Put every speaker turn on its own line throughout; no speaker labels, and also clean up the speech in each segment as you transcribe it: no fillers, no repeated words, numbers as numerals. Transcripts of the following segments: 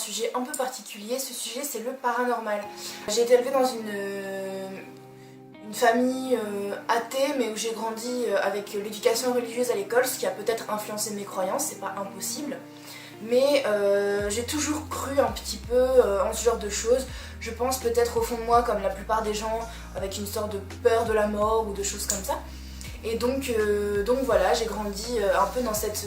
sujet un peu particulier. Ce sujet, c'est le paranormal. J'ai été élevée dans une famille athée, mais où j'ai grandi avec l'éducation religieuse à l'école, ce qui a peut-être influencé mes croyances, c'est pas impossible. Mais j'ai toujours cru un petit peu en ce genre de choses. Je pense peut-être au fond de moi, comme la plupart des gens, avec une sorte de peur de la mort ou de choses comme ça. Et donc voilà, j'ai grandi un peu dans cette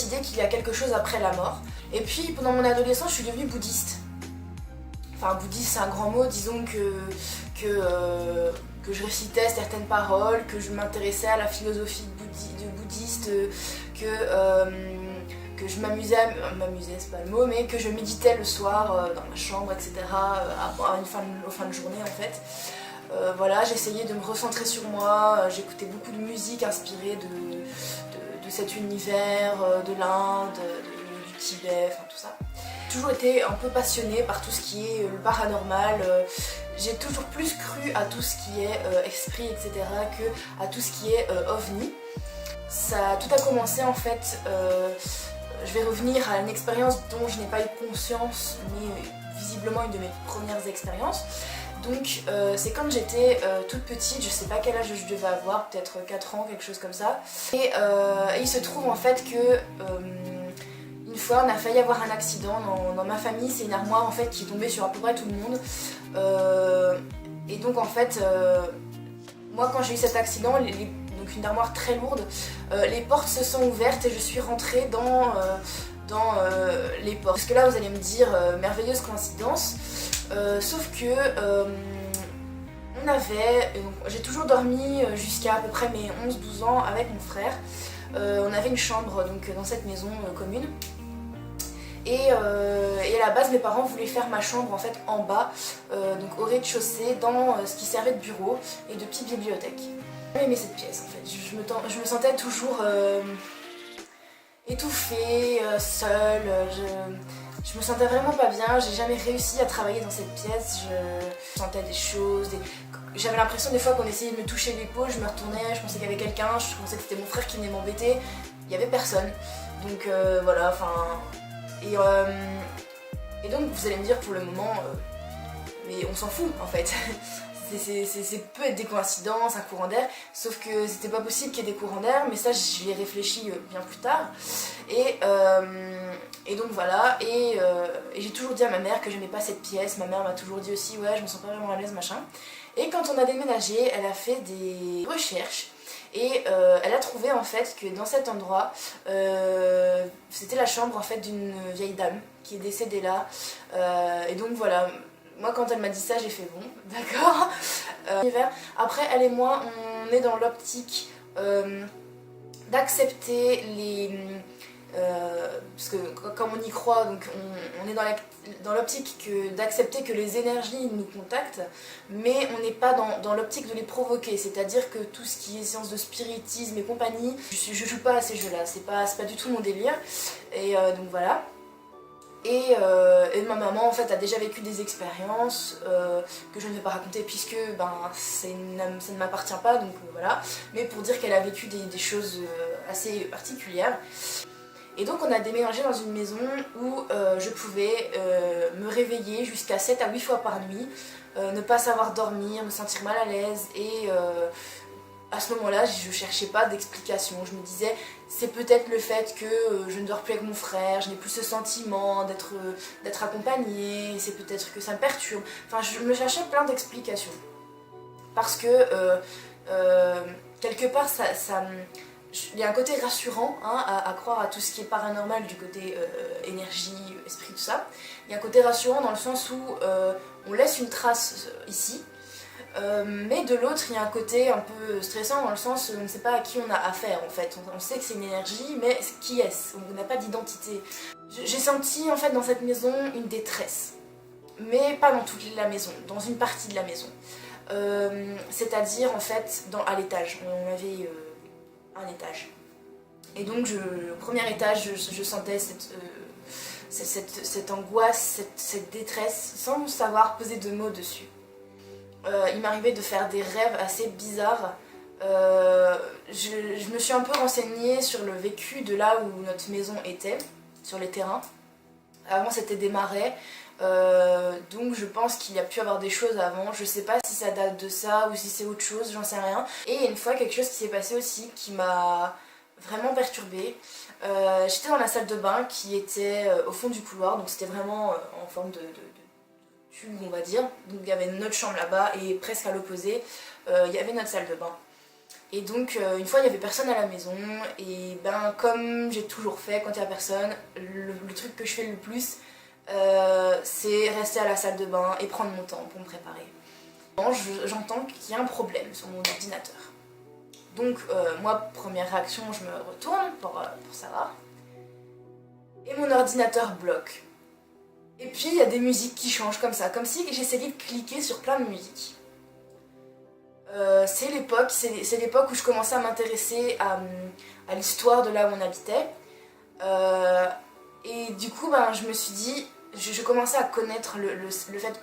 idée qu'il y a quelque chose après la mort. Et puis pendant mon adolescence, je suis devenue bouddhiste. Enfin, bouddhiste, c'est un grand mot, disons que je récitais certaines paroles, que je m'intéressais à la philosophie bouddhiste, que je m'amusais, c'est pas le mot, mais que je méditais le soir dans ma chambre, etc. Aux fins de journée en fait. Voilà, j'essayais de me recentrer sur moi, j'écoutais beaucoup de musique inspirée de cet univers, de l'Inde, du Tibet, enfin tout ça. J'ai toujours été un peu passionnée par tout ce qui est le paranormal. J'ai toujours plus cru à tout ce qui est esprit, etc. que à tout ce qui est ovni. Tout a commencé en fait, je vais revenir à une expérience dont je n'ai pas eu conscience, mais visiblement une de mes premières expériences. Donc c'est quand j'étais toute petite, je sais pas quel âge je devais avoir, peut-être 4 ans, quelque chose comme ça. Et il se trouve en fait que une fois on a failli avoir un accident dans ma famille. C'est une armoire en fait qui est tombée sur à peu près tout le monde. Et donc en fait, moi quand j'ai eu cet accident, donc une armoire très lourde, les portes se sont ouvertes et je suis rentrée dans les portes. Parce que là vous allez me dire, merveilleuse coïncidence. Sauf que j'ai toujours dormi jusqu'à à peu près mes 11-12 ans avec mon frère. On avait une chambre donc, dans cette maison commune. Et à la base mes parents voulaient faire ma chambre en fait en bas, donc au rez-de-chaussée, dans ce qui servait de bureau et de petite bibliothèque. J'ai aimé cette pièce en fait, je me sentais toujours étouffée, seule. Je me sentais vraiment pas bien, j'ai jamais réussi à travailler dans cette pièce, je sentais des choses, j'avais l'impression des fois qu'on essayait de me toucher l'épaule, je me retournais, je pensais qu'il y avait quelqu'un, je pensais que c'était mon frère qui venait m'embêter, il y avait personne. Donc voilà, enfin... Et donc vous allez me dire pour le moment, mais on s'en fout en fait. C'est peut être des coïncidences, un courant d'air, sauf que c'était pas possible qu'il y ait des courants d'air, mais ça j'y ai réfléchi bien plus tard. Et donc voilà, et j'ai toujours dit à ma mère que j'aimais pas cette pièce. Ma mère m'a toujours dit aussi, ouais, je me sens pas vraiment à l'aise, machin. Et quand on a déménagé, elle a fait des recherches. Et elle a trouvé en fait que dans cet endroit, c'était la chambre en fait d'une vieille dame qui est décédée là. Et donc voilà, moi quand elle m'a dit ça, j'ai fait bon, d'accord. Après, elle et moi, on est dans l'optique d'accepter les... parce que comme on y croit, donc on est dans l'optique d'accepter que les énergies nous contactent, mais on n'est pas dans l'optique de les provoquer, c'est-à-dire que tout ce qui est séance de spiritisme et compagnie, je joue pas à ces jeux-là, c'est pas du tout mon délire, et donc voilà. Et ma maman en fait a déjà vécu des expériences que je ne vais pas raconter puisque ça ne m'appartient pas, donc voilà, mais pour dire qu'elle a vécu des choses assez particulières. Et donc on a déménagé dans une maison où je pouvais me réveiller jusqu'à 7 à 8 fois par nuit, ne pas savoir dormir, me sentir mal à l'aise, et à ce moment-là je cherchais pas d'explication. Je me disais c'est peut-être le fait que je ne dors plus avec mon frère, je n'ai plus ce sentiment d'être accompagnée, c'est peut-être que ça me perturbe. Enfin je me cherchais plein d'explications. Parce que quelque part il y a un côté rassurant hein, à croire à tout ce qui est paranormal du côté énergie, esprit, tout ça. Il y a un côté rassurant dans le sens où on laisse une trace ici, mais de l'autre il y a un côté un peu stressant dans le sens où on ne sait pas à qui on a affaire en fait. On sait que c'est une énergie, mais qui est-ce? On n'a pas d'identité. J'ai senti en fait dans cette maison une détresse, mais pas dans toute la maison, dans une partie de la maison. C'est-à-dire en fait à l'étage, on avait un étage. Et donc au premier étage, je sentais cette angoisse, cette détresse, sans savoir poser de mots dessus. Il m'arrivait de faire des rêves assez bizarres. Je me suis un peu renseignée sur le vécu de là où notre maison était, sur les terrains. Avant c'était des marais, donc je pense qu'il y a pu avoir des choses avant. Je sais pas si ça date de ça ou si c'est autre chose, j'en sais rien. Et il y a une fois quelque chose qui s'est passé aussi qui m'a vraiment perturbée. J'étais dans la salle de bain qui était au fond du couloir, donc c'était vraiment en forme de tube on va dire. Donc il y avait notre chambre là-bas et presque à l'opposé il y avait notre salle de bain. Et donc une fois il y avait personne à la maison et ben comme j'ai toujours fait quand il y a personne, le truc que je fais le plus c'est rester à la salle de bain et prendre mon temps pour me préparer. J'entends qu'il y a un problème sur mon ordinateur. Donc moi première réaction je me retourne pour savoir et mon ordinateur bloque. Et puis il y a des musiques qui changent comme ça, comme si j'essayais de cliquer sur plein de musiques. C'est l'époque où je commençais à m'intéresser à l'histoire de là où on habitait. Et du coup, ben, je me suis dit, je commençais à connaître le fait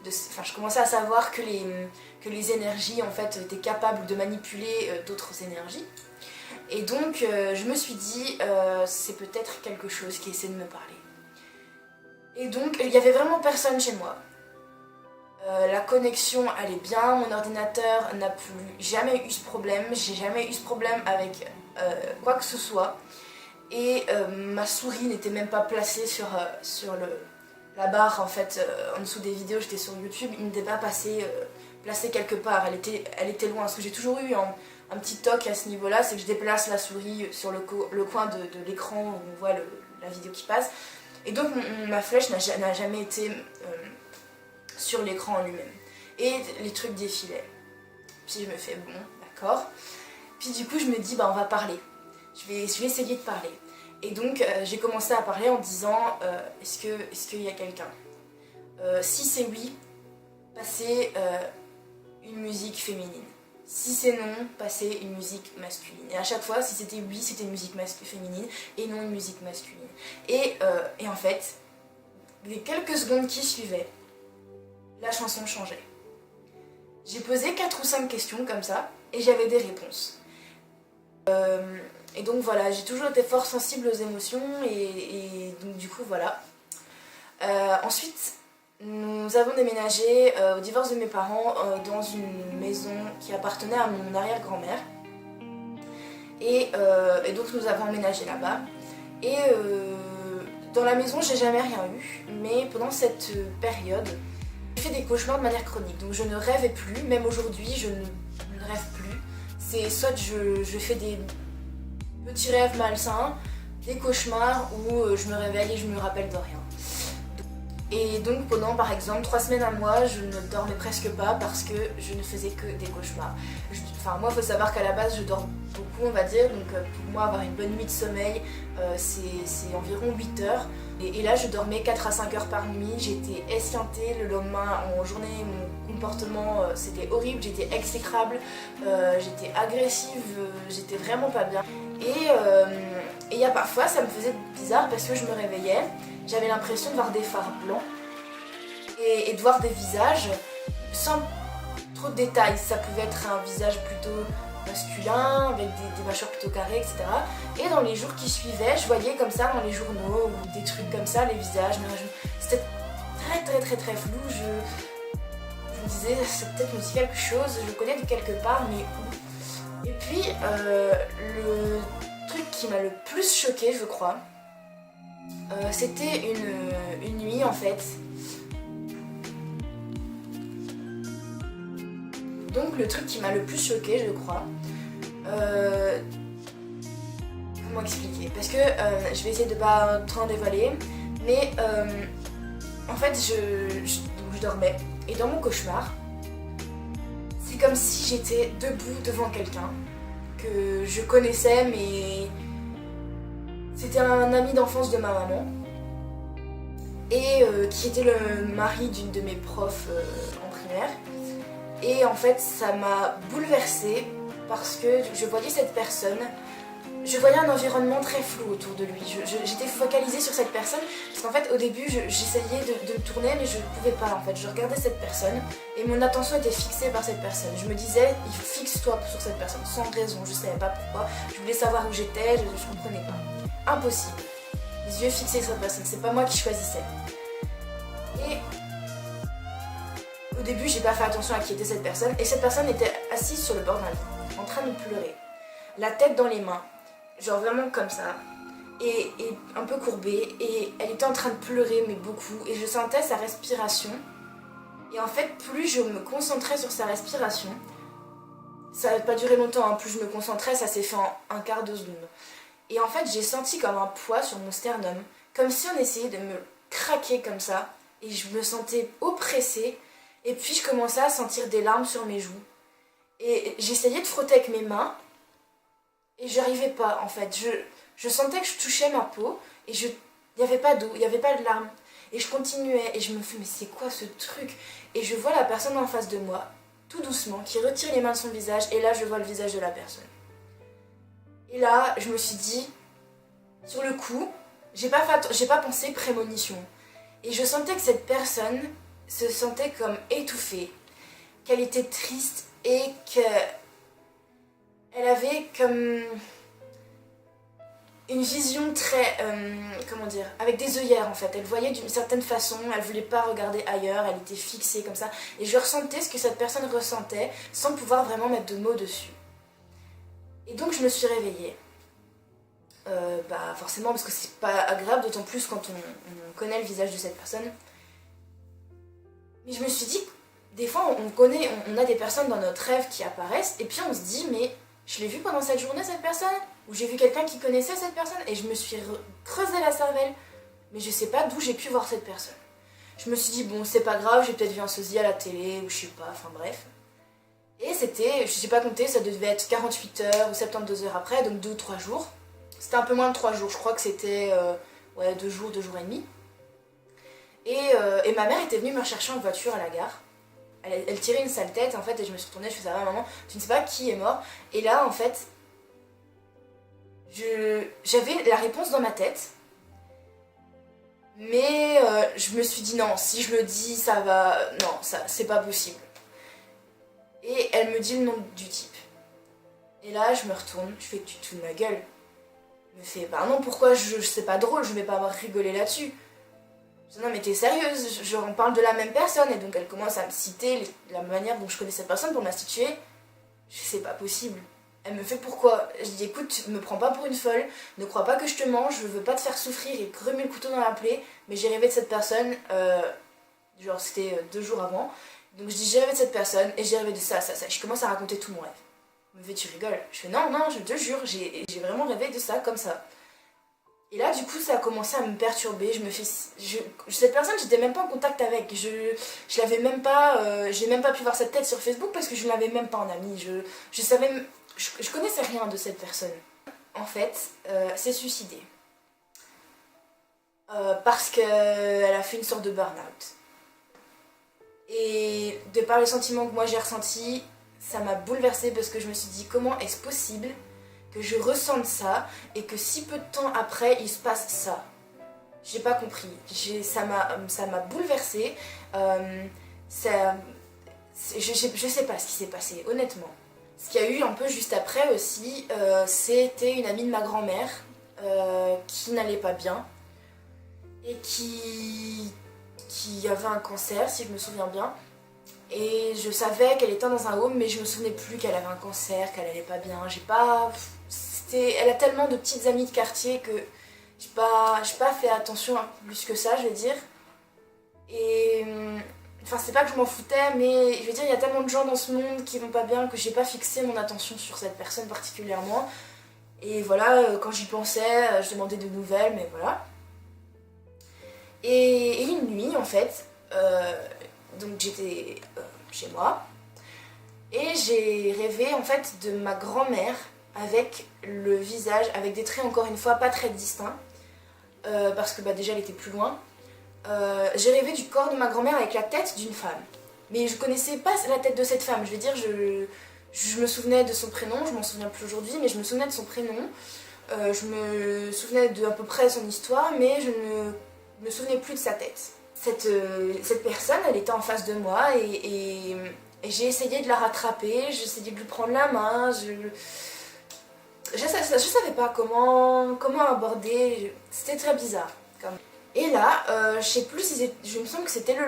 enfin, je commençais à savoir que les énergies en fait étaient capables de manipuler d'autres énergies. Et donc, je me suis dit, c'est peut-être quelque chose qui essaie de me parler. Et donc, il n'y avait vraiment personne chez moi. La connexion allait bien, mon ordinateur n'a plus jamais eu ce problème, j'ai jamais eu ce problème avec quoi que ce soit. Et ma souris n'était même pas placée sur la barre en fait, en dessous des vidéos, j'étais sur YouTube, il n'était pas placée quelque part, elle était loin. Parce que j'ai toujours eu un petit toc à ce niveau-là, c'est que je déplace la souris sur le coin de l'écran où on voit la vidéo qui passe. Et donc ma flèche n'a jamais été sur l'écran en lui-même. Et les trucs défilaient. Puis je me fais bon, d'accord. Puis du coup je me dis bah on va parler. Je vais essayer de parler. Et donc j'ai commencé à parler en disant est-ce qu'il y a quelqu'un si c'est oui, passez une musique féminine. Si c'est non, passez une musique masculine. Et à chaque fois, si c'était oui, c'était une musique féminine et non une musique masculine. Et en fait, les quelques secondes qui suivaient, la chanson changeait. J'ai posé 4 ou 5 questions comme ça et j'avais des réponses. Et donc voilà, j'ai toujours été fort sensible aux émotions et donc du coup voilà. Ensuite, nous avons déménagé au divorce de mes parents dans une maison qui appartenait à mon arrière-grand-mère. Et donc nous avons emménagé là-bas. Et dans la maison, j'ai jamais rien eu, mais pendant cette période, j'ai fait des cauchemars de manière chronique. Donc je ne rêvais plus, même aujourd'hui, je ne rêve plus. C'est soit je fais des petits rêves malsains, des cauchemars où je me réveille et je me rappelle de rien. Et donc pendant par exemple 3 semaines à mois, je ne dormais presque pas parce que je ne faisais que des cauchemars. Enfin moi il faut savoir qu'à la base je dors beaucoup on va dire, donc pour moi avoir une bonne nuit de sommeil c'est environ 8 heures. Et là je dormais 4 à 5 heures par nuit, j'étais esquintée le lendemain en journée, mon comportement c'était horrible, j'étais exécrable, j'étais agressive, j'étais vraiment pas bien. Et il y a parfois ça me faisait bizarre parce que je me réveillais, j'avais l'impression de voir des phares blancs et de voir des visages sans trop de détails. Ça pouvait être un visage plutôt masculin, avec des mâchoires plutôt carrées, etc. Et dans les jours qui suivaient, je voyais comme ça dans les journaux ou des trucs comme ça, les visages. C'était très très très très flou. Je me disais, c'est peut-être me dit quelque chose, je le connais de quelque part, mais où? Et puis, le truc qui m'a le plus choquée, je crois, c'était une nuit en fait. Donc le truc qui m'a le plus choquée, je crois, comment expliquer? Parce que je vais essayer de pas trop en dévoiler, mais en fait je dormais et dans mon cauchemar, c'est comme si j'étais debout devant quelqu'un que je connaissais, mais c'était un ami d'enfance de ma maman et qui était le mari d'une de mes profs en primaire. Et en fait ça m'a bouleversée parce que je voyais cette personne, je voyais un environnement très flou autour de lui. J'étais focalisée sur cette personne parce qu'en fait au début j'essayais de me tourner mais je ne pouvais pas en fait. Je regardais cette personne et mon attention était fixée par cette personne. Je me disais, fixe-toi sur cette personne sans raison, je ne savais pas pourquoi. Je voulais savoir où j'étais, je ne comprenais pas. Impossible. les yeux fixés sur cette personne, c'est pas moi qui choisissais. Et au début, j'ai pas fait attention à qui était cette personne, et cette personne était assise sur le bord d'un lit, en train de pleurer, la tête dans les mains, genre vraiment comme ça, et un peu courbée, et elle était en train de pleurer, mais beaucoup, et je sentais sa respiration, et en fait, plus je me concentrais sur sa respiration, ça n'a pas duré longtemps, hein, plus je me concentrais, ça s'est fait en un quart de seconde. Et en fait, j'ai senti comme un poids sur mon sternum, comme si on essayait de me craquer comme ça, et je me sentais oppressée, et puis je commençais à sentir des larmes sur mes joues. Et j'essayais de frotter avec mes mains, et j'arrivais pas en fait. Je sentais que je touchais ma peau, et il n'y avait pas d'eau, il n'y avait pas de larmes. Et je continuais, et je me fais, mais c'est quoi ce truc? Et je vois la personne en face de moi, tout doucement, qui retire les mains de son visage, et là je vois le visage de la personne. Et là, je me suis dit, sur le coup, j'ai pas pensé prémonition. Et je sentais que cette personne se sentait comme étouffée, qu'elle était triste et qu'elle avait comme une vision très, comment dire, avec des œillères en fait. Elle voyait d'une certaine façon, elle voulait pas regarder ailleurs, elle était fixée comme ça. Et je ressentais ce que cette personne ressentait sans pouvoir vraiment mettre de mots dessus. Et donc je me suis réveillée. Forcément parce que c'est pas agréable, d'autant plus quand on connaît le visage de cette personne. Mais je me suis dit, des fois on a des personnes dans notre rêve qui apparaissent et puis on se dit mais je l'ai vu pendant cette journée cette personne, ou j'ai vu quelqu'un qui connaissait cette personne, et je me suis creusé la cervelle, mais je sais pas d'où j'ai pu voir cette personne. Je me suis dit bon c'est pas grave, j'ai peut-être vu un sosie à la télé ou je sais pas, enfin bref. Et c'était, je sais pas compter, ça devait être 48 heures ou 72 heures après, donc 2 ou 3 jours. C'était un peu moins de 3 jours, je crois que c'était 2 jours et demi. Et ma mère était venue me chercher en voiture à la gare. Elle tirait une sale tête en fait, et je me suis retournée, je faisais, ah maman, tu ne sais pas qui est mort. Et là en fait, j'avais la réponse dans ma tête. Mais je me suis dit non, si je le dis, ça va... Non, ça, c'est pas possible. Et elle me dit le nom du type. Et là, je me retourne, je fais, tu te fous de ma gueule. Elle me fait, bah non, pourquoi, c'est pas drôle, je vais pas avoir rigolé là-dessus. Je dis, non mais t'es sérieuse, on parle de la même personne. Et donc elle commence à me citer la manière dont je connais cette personne pour me la situer. Je dis, c'est pas possible. Elle me fait pourquoi? Je dis écoute, me prends pas pour une folle, ne crois pas que je te mens, je veux pas te faire souffrir et te remuer le couteau dans la plaie, mais j'ai rêvé de cette personne, genre c'était 2 jours avant, donc je dis j'ai rêvé de cette personne et j'ai rêvé de ça. Je commence à raconter tout mon rêve. Elle me fait tu rigoles? Je fais non, je te jure, j'ai vraiment rêvé de ça, comme ça. Et là du coup ça a commencé à me perturber, cette personne j'étais même pas en contact avec, je l'avais même pas, j'ai même pas pu voir cette tête sur Facebook parce que je ne l'avais même pas en amie, je connaissais rien de cette personne. En fait, s'est suicidée. Parce qu'elle a fait une sorte de burn-out. Et de par les sentiments que moi j'ai ressentis, ça m'a bouleversée parce que je me suis dit comment est-ce possible que je ressente ça et que si peu de temps après il se passe ça. J'ai pas compris. Ça m'a bouleversée. Je sais pas ce qui s'est passé, honnêtement. Ce qu'il y a eu un peu juste après aussi, c'était une amie de ma grand-mère qui n'allait pas bien et qui avait un cancer, si je me souviens bien. Et je savais qu'elle était dans un home, mais je me souvenais plus qu'elle avait un cancer, qu'elle allait pas bien. Elle a tellement de petites amies de quartier que j'ai pas fait attention plus que ça, je vais dire. Et enfin, c'est pas que je m'en foutais, mais je veux dire, il y a tellement de gens dans ce monde qui vont pas bien que j'ai pas fixé mon attention sur cette personne particulièrement. Et voilà, quand j'y pensais, je demandais de nouvelles, mais voilà. Et une nuit, en fait, donc j'étais chez moi, et j'ai rêvé, en fait, de ma grand-mère avec le visage, avec des traits, encore une fois, pas très distincts, parce que déjà, elle était plus loin. J'ai rêvé du corps de ma grand-mère avec la tête d'une femme. Mais je connaissais pas la tête de cette femme. Je veux dire, je me souvenais de son prénom, je m'en souviens plus aujourd'hui, mais je me souvenais de son prénom. Je me souvenais de à peu près son histoire, mais je ne me souvenais plus de sa tête. Cette personne, elle était en face de moi et j'ai essayé de la rattraper, j'ai essayé de lui prendre la main. je savais pas comment aborder, c'était très bizarre. Et là, je sais plus si je me semble que c'était le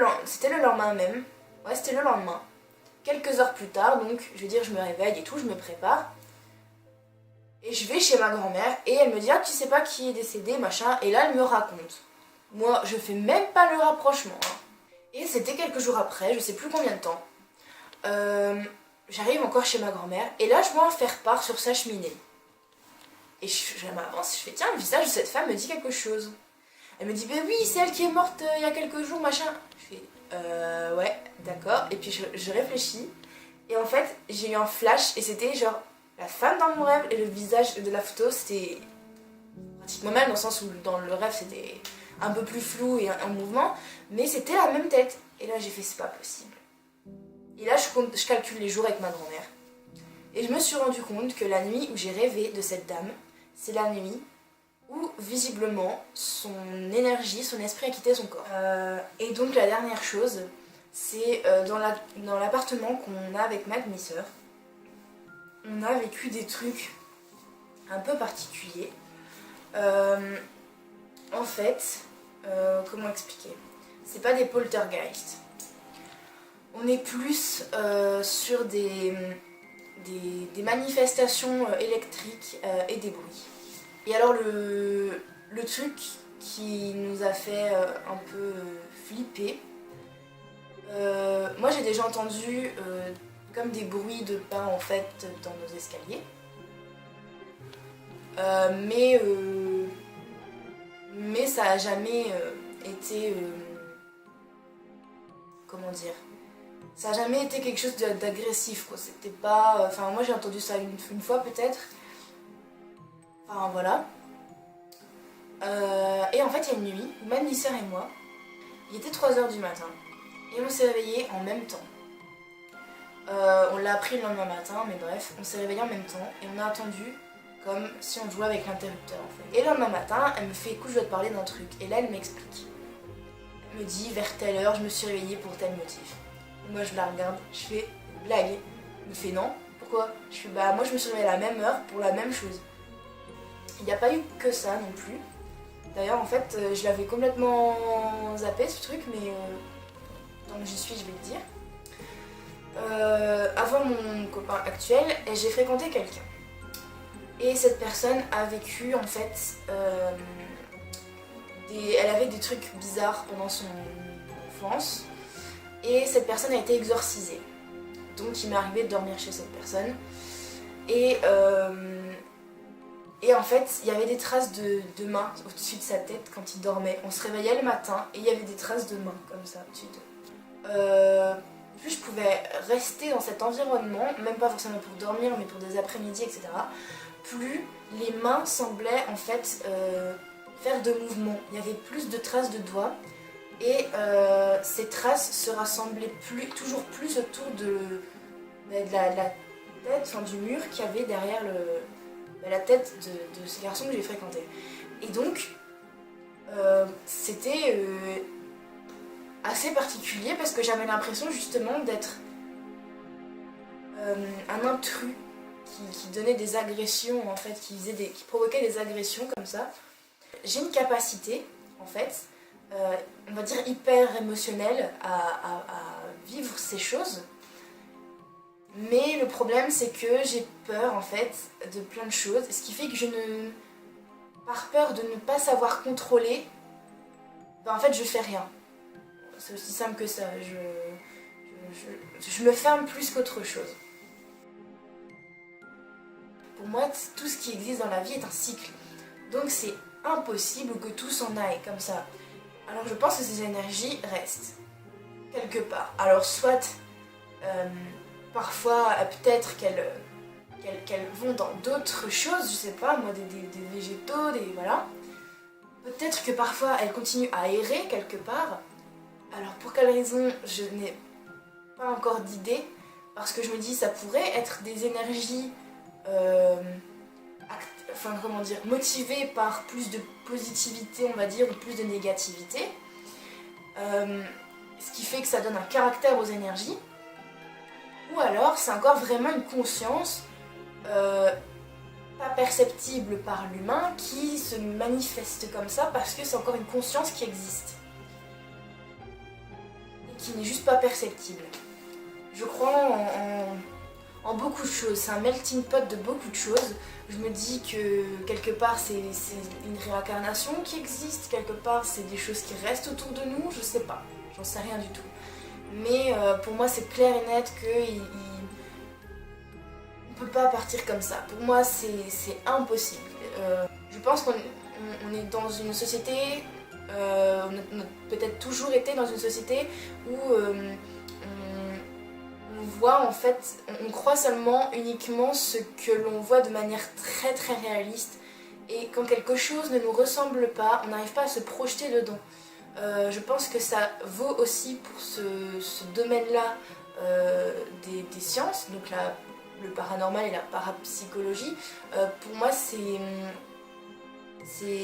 lendemain même. Ouais, c'était le lendemain. Quelques heures plus tard, donc je veux dire, je me réveille et tout, je me prépare. Et je vais chez ma grand-mère et elle me dit ah tu sais pas qui est décédé machin et là elle me raconte. Moi je fais même pas le rapprochement. Hein. Et c'était quelques jours après, je sais plus combien de temps. J'arrive encore chez ma grand-mère et là je vois un faire-part sur sa cheminée. Et je m'avance, je fais tiens le visage de cette femme me dit quelque chose. Elle me dit ben oui c'est elle qui est morte il y a quelques jours machin. Je fais ouais d'accord et puis je réfléchis et en fait j'ai eu un flash et c'était genre la femme dans mon rêve et le visage de la photo c'était pratiquement même dans le sens où dans le rêve c'était un peu plus flou et en mouvement mais c'était la même tête et là j'ai fait c'est pas possible et là je calcule les jours avec ma grand-mère et je me suis rendu compte que la nuit où j'ai rêvé de cette dame c'est la nuit où visiblement son énergie, son esprit a quitté son corps. Et donc la dernière chose, c'est dans l'appartement qu'on a avec ma demi-sœur, on a vécu des trucs un peu particuliers. En fait, comment expliquer? C'est pas des poltergeists. On est plus sur des manifestations électriques et des bruits. Et alors le truc qui nous a fait un peu flipper, moi j'ai déjà entendu comme des bruits de pas en fait dans nos escaliers, mais ça a jamais été, comment dire, ça a jamais été quelque chose d'agressif quoi. C'était pas, enfin moi j'ai entendu ça une fois peut-être. Enfin voilà. Et en fait, il y a une nuit où ma demi-sœur et moi, il était 3h du matin, et on s'est réveillés en même temps. On l'a appris le lendemain matin, mais bref, on s'est réveillés en même temps, et on a attendu comme si on jouait avec l'interrupteur en fait. Et le lendemain matin, elle me fait écoute, je dois te parler d'un truc, et là elle m'explique. Elle me dit vers telle heure, je me suis réveillée pour tel motif. Moi je la regarde, je fais blague. Elle me fait non, pourquoi? Je fais bah moi je me suis réveillée à la même heure pour la même chose. Il n'y a pas eu que ça non plus. D'ailleurs, en fait, je l'avais complètement zappé ce truc, mais tant que j'y suis, je vais le dire. Avant mon copain actuel, j'ai fréquenté quelqu'un. Et cette personne a vécu, en fait, elle avait des trucs bizarres pendant son enfance. Et cette personne a été exorcisée. Donc, il m'est arrivé de dormir chez cette personne. Et en fait, il y avait des traces de mains au-dessus de sa tête quand il dormait. On se réveillait le matin et il y avait des traces de mains comme ça au-dessus de... Plus je pouvais rester dans cet environnement, même pas forcément pour dormir, mais pour des après-midi, etc. Plus les mains semblaient en fait faire de mouvements. Il y avait plus de traces de doigts et ces traces se rassemblaient toujours plus autour de la tête, enfin, du mur qu'il y avait derrière la tête de ce garçon que j'ai fréquenté. Et donc, c'était assez particulier parce que j'avais l'impression justement d'être un intrus qui donnait des agressions en fait, qui provoquait des agressions comme ça. J'ai une capacité en fait, on va dire hyper émotionnelle à vivre ces choses. Mais le problème c'est que j'ai peur en fait de plein de choses, ce qui fait que par peur de ne pas savoir contrôler, ben en fait je fais rien. C'est aussi simple que ça, je me ferme plus qu'autre chose. Pour moi, tout ce qui existe dans la vie est un cycle, donc c'est impossible que tout s'en aille comme ça. Alors je pense que ces énergies restent quelque part. Alors soit... parfois, peut-être qu'elles vont dans d'autres choses, je sais pas, moi, des végétaux, voilà. Peut-être que parfois, elles continuent à errer quelque part. Alors, pour quelle raison, je n'ai pas encore d'idée, parce que je me dis, ça pourrait être des énergies, motivées par plus de positivité, on va dire, ou plus de négativité. Ce qui fait que ça donne un caractère aux énergies. Ou alors c'est encore vraiment une conscience pas perceptible par l'humain qui se manifeste comme ça parce que c'est encore une conscience qui existe et qui n'est juste pas perceptible. Je crois en beaucoup de choses, c'est un melting pot de beaucoup de choses. Je me dis que quelque part c'est une réincarnation qui existe, quelque part c'est des choses qui restent autour de nous, je sais pas, j'en sais rien du tout. Mais pour moi c'est clair et net qu'on ne peut pas partir comme ça. Pour moi c'est impossible. Je pense qu'on est dans une société, on a peut-être toujours été dans une société où on voit en fait, on croit seulement uniquement ce que l'on voit de manière très très réaliste, et quand quelque chose ne nous ressemble pas, on n'arrive pas à se projeter dedans. Je pense que ça vaut aussi pour ce domaine-là des sciences, donc le paranormal et la parapsychologie. Pour moi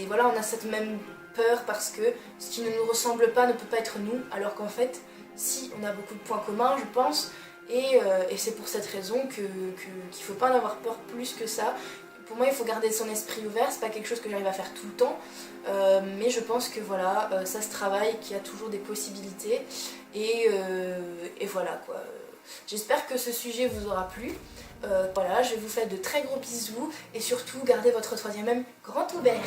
voilà, on a cette même peur parce que ce qui ne nous ressemble pas ne peut pas être nous, alors qu'en fait si, on a beaucoup de points communs je pense. Et c'est pour cette raison qu'il ne faut pas en avoir peur plus que ça. Pour moi, il faut garder son esprit ouvert, c'est pas quelque chose que j'arrive à faire tout le temps, mais je pense que voilà, ça se travaille, qu'il y a toujours des possibilités, et voilà quoi. J'espère que ce sujet vous aura plu. Voilà, je vous fais de très gros bisous, et surtout, gardez votre troisième œil grand ouvert.